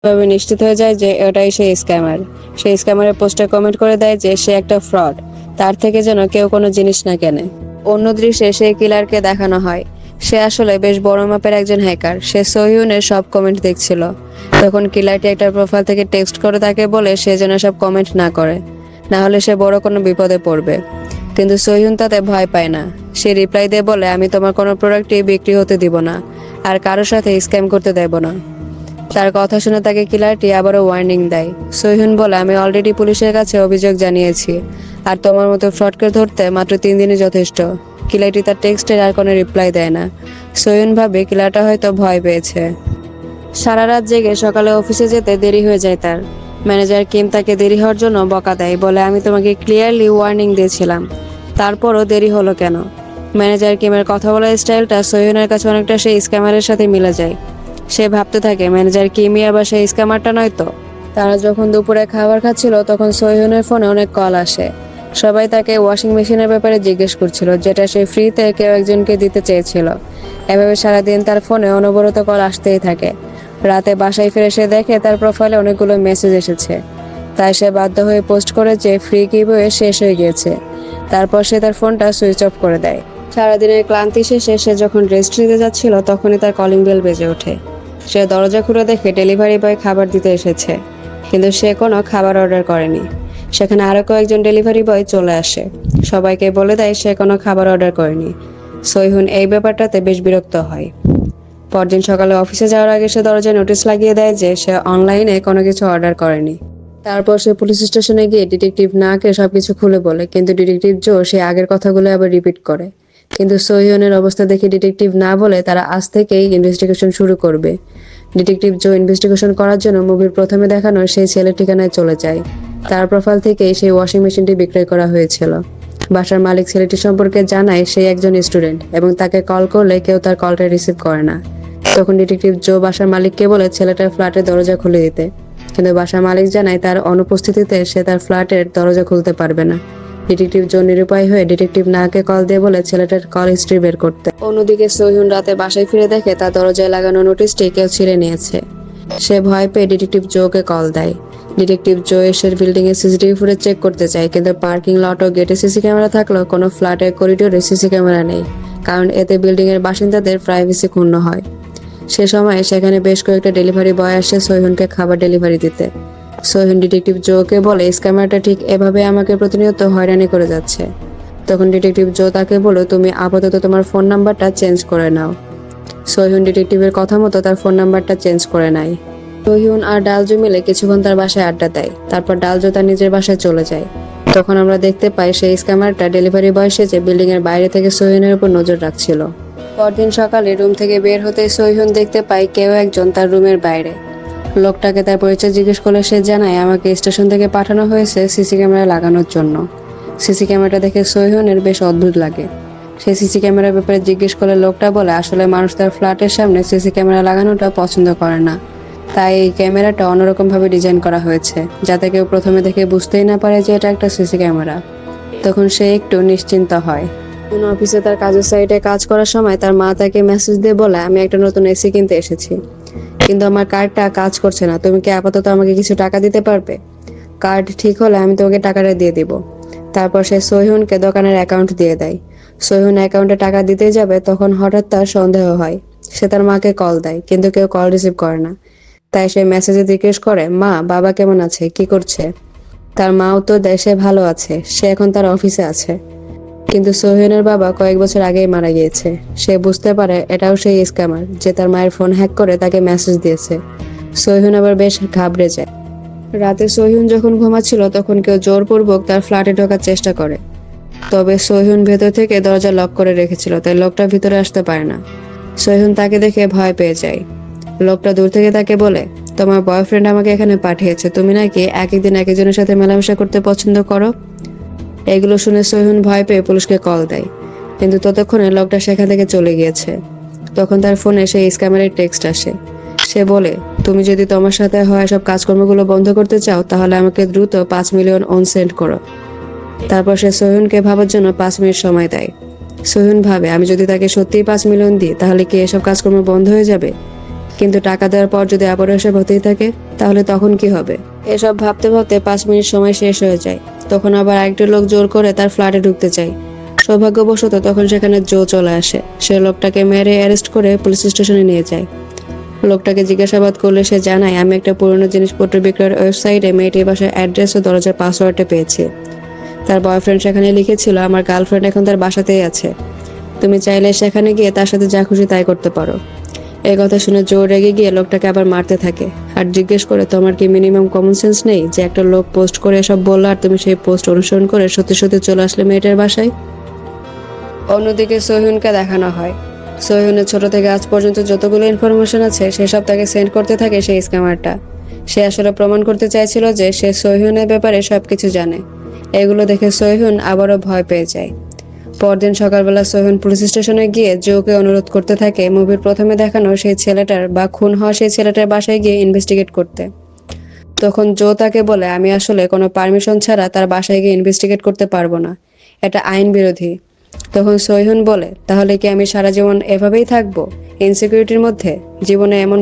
তবে নিশ্চিত হয়ে যায় যে এটাই সেই স্ক্যামার। সেই স্ক্যামারের পোস্টে কমেন্ট করে দেয় যে সে একটা ফ্রড, তার থেকে যেন কেউ কোনো জিনিস না কেনে। অন্য দৃশ্যে সেই কিলারকে দেখানো হয়। সে আসলে বেশ বড় মাপের একজন হ্যাকার। সে সোহিউনের সব কমেন্ট দেখছিল। তখন কিলারটি একটা প্রোফাইল থেকে টেক্সট করে তাকে বলে সে যেন সব কমেন্ট না করে, না হলে সে বড় কোনো বিপদে পড়বে। কিন্তু সোহিউন তাতে ভয় পায় না। সে রিপ্লাই দিয়ে বলে, আমি তোমার কোনো প্রোডাক্টই বিক্রি হতে দিব না, আর কারোর সাথে স্ক্যাম করতে দেব না। তার কথা শুনে তাকে কিলারটি আবারও ওয়ার্নিং দেয়। সোহিউন বলে, আমি অলরেডি পুলিশের কাছে অভিযোগ জানিয়েছি, আর তোমার মতো ফ্রডকে ধরতে মাত্র 3 দিনই যথেষ্ট। কিলারটি তার টেক্সটের আর কোনো রিপ্লাই দেয় না। সোহিউন ভাবে কিলারটা হয়তো ভয় পেয়েছে। সারা রাত জেগে সকালে অফিসে যেতে দেরি হয়ে যায় তার। ম্যানেজার কিম তাকে দেরি হওয়ার জন্য বকা দেয়, বলে আমি তোমাকে ক্লিয়ারলি ওয়ার্নিং দিয়েছিলাম, তারপরও দেরি হলো কেন? ম্যানেজার কিমের কথা বলার স্টাইলটা সোহিউনের কাছে অনেকটা সেই স্ক্যামারের সাথে মিলে যায়। সে ভাবতে থাকে ম্যানেজার কিমি আবার সেই স্ক্যামারটা নয় তো। তারা যখন দুপুরে খাবার খাচ্ছিল তখন সোহিউনের ফোনে অনেক কল আসে। সবাই তাকে ওয়াশিং মেশিনের ব্যাপারে জিজ্ঞেস করছিল, যেটা সে ফ্রিতে কেউ একজনকে দিতে চেয়েছিল। এভাবে সারাদিন তার ফোনে অনবরত কল আসতেই থাকে। রাতে বাসায় ফিরে সে দেখে তার প্রোফাইলে অনেকগুলো মেসেজ এসেছে। তাই সে বাধ্য হয়ে পোস্ট করে যে ফ্রি কিবয়ে শেষ হয়ে গিয়েছে। তারপর সে তার ফোনটা সুইচ অফ করে দেয়। সারাদিনের ক্লান্তি শেষে সে যখন রেস্ট নিতে যাচ্ছিল তখনই তার কলিং বেল বেজে ওঠে। সে দরজা খুলে দেখে ডেলিভারি বয় খাবার দিতে এসেছে, কিন্তু সে কোনো খাবার অর্ডার করেনি। সেখানে আরো কয়েকজন ডেলিভারি বয় চলে আসে, সবাইকে বলে দেয় সে কোনো খাবার অর্ডার করেনি। সোহিউন এই ব্যাপারটাতে বেশ বিরক্ত হয়। পরদিন সকালে অফিসে যাওয়ার আগে সে দরজায় নোটিশ লাগিয়ে দেয় যে সে অনলাইনে কোনো কিছু অর্ডার করেনি। তারপর সে পুলিশ স্টেশনে গিয়ে ডিটেকটিভ নাকে সবকিছু খুলে বলে, কিন্তু ডিটেকটিভ জো সে আগের কথাগুলো আবার রিপিট করে। কিন্তু সোহিউনের অবস্থা দেখে ডিটেকটিভ না বলে তারা আজ থেকেই ইনভেস্টিগেশন শুরু করবে। ডিটেকটিভ জো ইনভেস্টিগেশন করার জন্য মুভির প্রথমে দেখানো সেই ছেলের ঠিকানায় চলে যায়। তার প্রোফাইল থেকেই সেই ওয়াশিং মেশিনটি বিক্রয় করা হয়েছিল। বাসার মালিক ছেলেটি সম্পর্কে জানায় সে একজন স্টুডেন্ট এবং তাকে কল করলে কেউ তার কলটা রিসিভ করে না। তখন ডিটেকটিভ জো বাসার মালিককে বলে ছেলেটার ফ্ল্যাটের দরজা খুলে দিতে, কিন্তু বাসার মালিক জানায় তার অনুপস্থিতিতে সে তার ফ্ল্যাটের দরজা খুলতে পারবে না। ডিটেকটিভ জো নিরুপায় হয়ে ডিটেকটিভ নাকে কল দিয়ে বলে ছেলেটার কল হিস্ট্রি বের করতে। অন্যদিকে সোহিউন রাতে বাসায় ফিরে দেখে তার দরজায় লাগানো নোটিশটি কেউ ছিঁড়ে নিয়েছে। সে ভয় পেয়ে ডিটেকটিভ জোকে কল দেয়। ডিটেকটিভ জো এসে বিল্ডিং এর সিসিটিভি ফুটেজ চেক করতে চায়, কিন্তু পার্কিং লট ও গেটে সিসি ক্যামেরা থাকলেও কোনো ফ্ল্যাটের করিডোরে সিসি ক্যামেরা নেই, কারণ এতে বিল্ডিং এর বাসিন্দাদের প্রাইভেসি ক্ষুণ্ণ হয়। সে সময় সেখানে বেশ কয়েকটা ডেলিভারি বয় আসে সোহিউনকে খাবার ডেলিভারি দিতে। সোহিউন ডিটেকটিভ জোকে বলে, স্ক্যামারটা ঠিক এভাবে আমাকে প্রতিনিয়ত হয়রানি করে যাচ্ছে। তখন ডিটেকটিভ জো তাকে বলে, তুমি আপাতত তোমার ফোন নাম্বারটা চেঞ্জ করে নাও। সোহিউন ডিটেকটিভের কথা মতো তার ফোন নাম্বারটা চেঞ্জ করে নেয়। সোহিউন আর ডালজো মিলে কিছুক্ষণ তার বাসায় আড্ডা দেয়। তারপর ডালজো তার নিজের বাসায় চলে যায়। তখন আমরা দেখতে পাই সেই স্ক্যামারটা ডেলিভারি বয় সেজে বিল্ডিং এর বাইরে থেকে সোহিউনের উপর নজর রাখছিল। পরদিন সকালে রুম থেকে বের হতে সোহিউন দেখতে পাই কেউ একজন তার রুমের বাইরে। লোকটাকে তার পরিচয় জিজ্ঞেস করলে সে জানায়, আমাকে স্টেশন থেকে পাঠানো হয়েছে সিসি ক্যামেরা লাগানোর জন্য। সিসি ক্যামেরাটা দেখে সোহিউনের বেশ অদ্ভুত লাগে। সে সিসি ক্যামেরার ব্যাপারে জিজ্ঞেস করলে লোকটা বলে, আসলে মানুষ তার ফ্ল্যাটের সামনে সিসি ক্যামেরা লাগানোটা পছন্দ করে না, তাই এই ক্যামেরাটা অন্যরকম ভাবে ডিজাইন করা হয়েছে, যাতে কেউ প্রথমে দেখে বুঝতেই না পারে যে এটা একটা সিসি ক্যামেরা। তখন সে একটু নিশ্চিন্ত হয়। অফিসে তার কাজের সাইটে কাজ করার সময় তার মা তাকে মেসেজ দিয়ে বলে, আমি একটা নতুন এসি কিনতে এসেছি, কিন্তু আমার কার্ডটা কাজ করছে না, তুমি কি আপাতত আমাকে কিছু টাকা দিতে পারবে? কার্ড ঠিক হলে আমি তোমাকে টাকাটা দিয়ে দিব। তারপর সে সোহিউনকে দোকানের অ্যাকাউন্ট দিয়ে দেয়। সোহিউন অ্যাকাউন্টে টাকা দিতে যাবে, তখন হঠাৎ তার সন্দেহ হয়। সে তার মাকে কল দেয়, কিন্তু কেউ কল রিসিভ করে না। তাই সে মেসেজে জিজ্ঞেস করে, মা বাবা কেমন আছে, কি করছে? তার মা উত্তর দেয়, সে ভালো আছে, সে এখন তার অফিসে আছে। কিন্তু সোহিউনের বাবা কয়েক বছর আগেই মারা গিয়েছে। সে বুঝতে পারে এটাও সেই স্ক্যামার যে তার মায়ের ফোন হ্যাক করে তাকে মেসেজ দিয়েছে। সোহিউন আবার বেশ ঘাবড়ে যায়। রাতে সোহিউন যখন ঘুমাচ্ছিল তখন কেউ জোরপূর্বক তার ফ্ল্যাটে ঢোকার চেষ্টা করে। তবে সোহিউন ভেতর থেকে দরজা লক করে রেখেছিল, তাই লোকটা ভিতরে আসতে পারে না। সোহিউন তাকে দেখে ভয় পেয়ে যায়। লোকটা দূর থেকে তাকে বলে, তোমার বয়ফ্রেন্ড আমাকে এখানে পাঠিয়েছে, তুমি নাকি এক একদিন এক একজনের সাথে মেলামেশা করতে পছন্দ করো। এগুলো শুনে সোহিউন ভয় পেয়ে পুলিশকে কল দেয়, কিন্তু ততক্ষণে লোকটা সেখান থেকে চলে গিয়েছে। তখন তার ফোনে সেই স্ক্যামারের টেক্সট আসে। সে বলে, তুমি যদি তোমার সাথে হয় সব কাজকর্মগুলো বন্ধ করতে চাও তাহলে আমাকে দ্রুত 5 মিলিয়ন ওন সেন্ড করো। তারপর সে সোহিউনকে ভাবার জন্য 5 মিনিট সময় দেয়। সোহিউন ভাবে, আমি যদি তাকে সত্যিই 5 মিলিয়ন দিই তাহলে কি এসব কাজকর্ম বন্ধ হয়ে যাবে? কিন্তু টাকা দেওয়ার পর যদি আবারও এসব হতেই থাকে তাহলে তখন কি হবে? এসব ভাবতে ভাবতে 5 মিনিট সময় শেষ হয়ে যায়। তখন আবার আরেকটি লোক জোর করে তার ফ্ল্যাটে ঢুকতে চায়। সৌভাগ্যবশত তখন সেখানে জো চলে আসে। সে লোকটাকে মেরে অ্যারেস্ট করে পুলিশ স্টেশনে নিয়ে যায়। লোকটাকে জিজ্ঞাসাবাদ করলে সে জানায়, আমি একটা পুরনো জিনিসপত্র বিক্রয়ের ওয়েবসাইটে মেয়েটির বাসার অ্যাড্রেস ও দরজার পাসওয়ার্ডটা পেয়েছি। তার বয়ফ্রেন্ড সেখানে লিখেছিল, আমার গার্লফ্রেন্ড এখন তার বাসাতেই আছে। তুমি চাইলে সেখানে গিয়ে তার সাথে যা খুশি তাই করতে পারো। এই কথা শুনে জো রেগে গিয়ে লোকটাকে আবার মারতে থাকে আর জিজ্ঞেস করে, তোমার কি মিনিমাম কমন সেন্স নেই যে একটা লোক পোস্ট করে এসব বললো আর তুমি সেই পোস্ট অনুসরণ করে সত্যি সত্যি চলে আসলে মেয়েটার বাসায়? অন্যদিকে সোহিউনকে দেখানো হয়। সোহিউনের ছোট থেকে আজ পর্যন্ত যতগুলো ইনফরমেশন আছে সেসব তাকে সেন্ড করতে থাকে সেই স্ক্যামারটা। সে আসলে প্রমাণ করতে চাইছিল যে সে সোহিউনের ব্যাপারে সবকিছু জানে। এগুলো দেখে সোহিউন আবারও ভয় পেয়ে যায়। পরদিন সকালবেলা সোহিউন পুলিশ স্টেশনে গিয়ে জোকে অনুরোধ করতে থাকে মুভির প্রথমে দেখানো সেই ছেলেটার বা খুন হওয়া সেই ছেলেটার বাসায় গিয়ে ইনভেস্টিগেট করতে। তখন জো তাকে বলে, আমি আসলে কোনো পারমিশন ছাড়া তার বাসায় গিয়ে ইনভেস্টিগেট করতে পারবো না, এটা আইন বিরোধী। তখন সোহিউন বলে, তাহলে কি আমি সারা জীবন এভাবেই থাকবো ইনসিকিউরিটির মধ্যে? জীবনে এমন